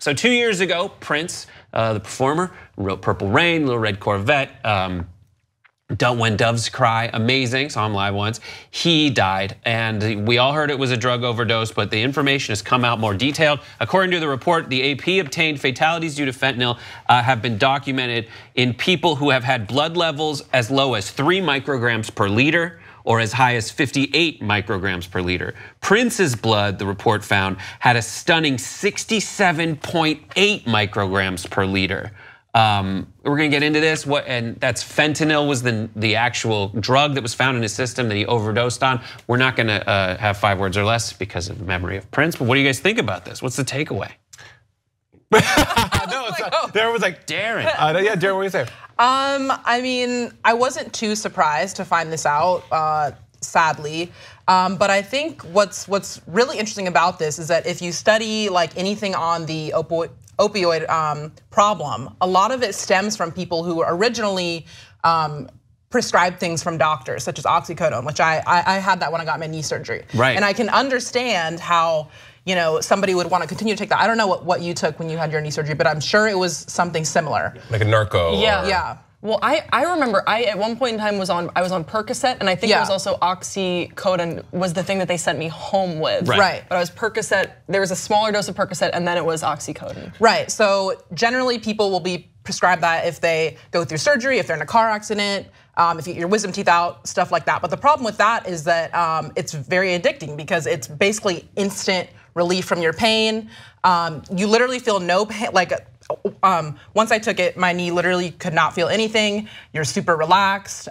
So 2 years ago, Prince, the performer, wrote Purple Rain, Little Red Corvette, When Doves Cry, amazing, saw him live once. He died, and we all heard it was a drug overdose, but the information has come out more detailed. According to the report, the AP obtained fatalities due to fentanyl have been documented in people who have had blood levels as low as 3 micrograms per liter or as high as 58 micrograms per liter. Prince's blood, the report found, had a stunning 67.8 micrograms per liter. We're gonna get into this, and that's fentanyl was the actual drug that was found in his system that he overdosed on. We're not gonna have 5 words or less because of the memory of Prince, but what do you guys think about this? What's the takeaway? No, Darren was like, Darren. Yeah, Darren, what do you say? I mean, I wasn't too surprised to find this out, sadly. But I think what's really interesting about this is that if you study like anything on the opioid problem, a lot of it stems from people who originally prescribed things from doctors, such as oxycodone, which I had that when I got my knee surgery. Right. And I can understand how somebody would want to continue to take that. I don't know what you took when you had your knee surgery, but I'm sure it was something similar. Like a narco. Yeah. Yeah. Well, I remember I at one point in time I was on Percocet, and I think it was also oxycodone was the thing that they sent me home with. Right. But I was Percocet. There was a smaller dose of Percocet, and then it was oxycodone. Right. So generally, people will be prescribed that if they go through surgery, if they're in a car accident, if you get your wisdom teeth out, stuff like that. But the problem with that is that it's very addicting because it's basically instant relief from your pain. You literally feel no pain. Like once I took it, my knee literally could not feel anything. You're super relaxed.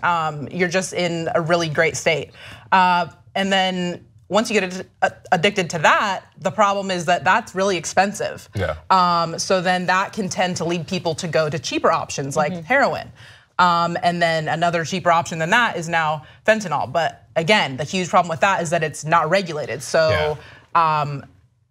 You're just in a really great state. And then once you get addicted to that, the problem is that that's really expensive. Yeah. So then that can tend to lead people to go to cheaper options like heroin. And then another cheaper option than that is now fentanyl. But again, the huge problem with that is that it's not regulated. So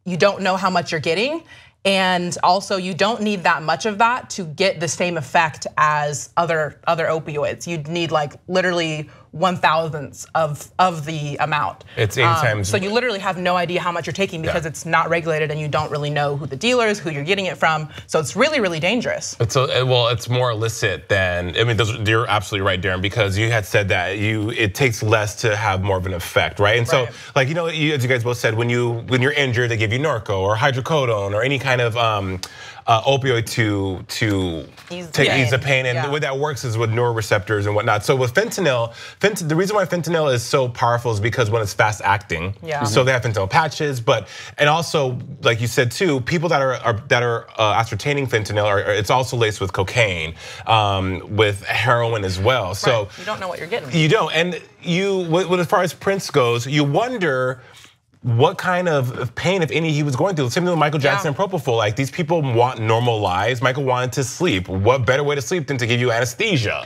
you don't know how much you're getting. And also you don't need that much of that to get the same effect as other opioids. You'd need like literally 1/1000th of the amount. It's 8 times. So you literally have no idea how much you're taking because it's not regulated and you don't really know who the dealer is, who you're getting it from. So it's really, really dangerous. It's more illicit than, I mean, you're absolutely right, Darren, because you had said that it takes less to have more of an effect, right? And so, like, as you guys both said, when you're injured, they give you narco or hydrocodone or any kind of opioid to ease the pain, and the way that works is with neuroreceptors and whatnot. So with fentanyl, the reason why fentanyl is so powerful is because when it's fast acting. So they have fentanyl patches, and also like you said too, people that are ascertaining fentanyl it's also laced with cocaine, with heroin as well. So you don't know what you're getting. You don't, and as far as Prince goes, you wonder what kind of pain, if any, he was going through. Same thing with Michael Jackson and Propofol. Like, these people want normal lives. Michael wanted to sleep. What better way to sleep than to give you anesthesia,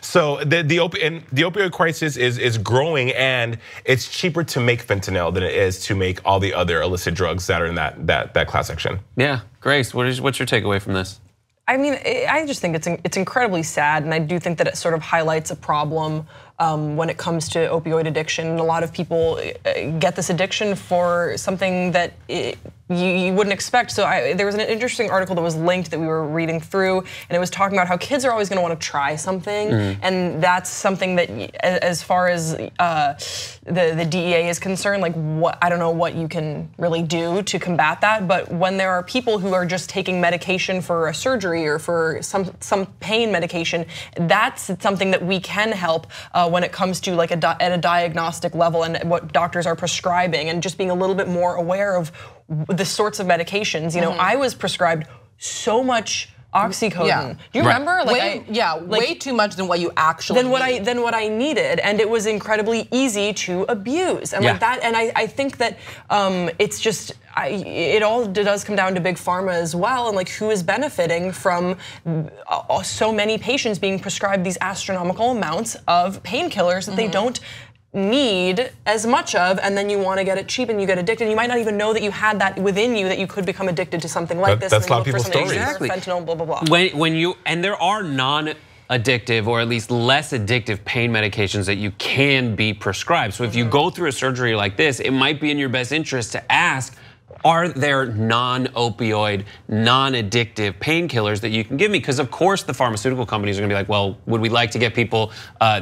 So the opioid crisis is growing, and it's cheaper to make fentanyl than it is to make all the other illicit drugs that are in that class section. Yeah, Grace, what's your takeaway from this? I mean, I just think it's incredibly sad, and I do think that it sort of highlights a problem when it comes to opioid addiction. A lot of people get this addiction for something that you wouldn't expect. So there was an interesting article that was linked that we were reading through, and it was talking about how kids are always going to want to try something, and that's something that, as far as the DEA is concerned, like I don't know what you can really do to combat that. But when there are people who are just taking medication for a surgery or for some pain medication, that's something that we can help when it comes to like at a diagnostic level and what doctors are prescribing, and just being a little bit more aware of the sorts of medications. I was prescribed so much oxycodone. Do you remember? Like way too much than what you actually need. Than what I needed, and it was incredibly easy to abuse. And like that, and I think that it's just it all does come down to big pharma as well, and like who is benefiting from so many patients being prescribed these astronomical amounts of painkillers that they don't need as much of, and then you want to get it cheap and you get addicted. You might not even know that you had that within you, that you could become addicted to something like this. That's a lot of people's stories. Exactly. Fentanyl, blah, blah, blah. And there are non-addictive or at least less addictive pain medications that you can be prescribed. So if you go through a surgery like this, it might be in your best interest to ask, are there non-opioid, non-addictive painkillers that you can give me? Because of course the pharmaceutical companies are gonna be like, well, would we like to get people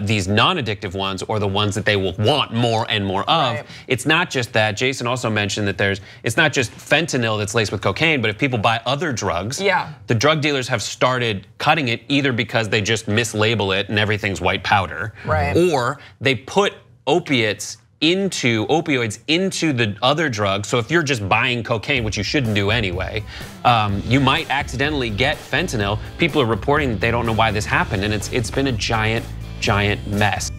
these non-addictive ones or the ones that they will want more and more of? Right. It's not just that. Jason also mentioned that it's not just fentanyl that's laced with cocaine, but if people buy other drugs, the drug dealers have started cutting it either because they just mislabel it and everything's white powder, or they put opioids into the other drugs. So if you're just buying cocaine, which you shouldn't do anyway, you might accidentally get fentanyl. People are reporting that they don't know why this happened, and it's been a giant mess.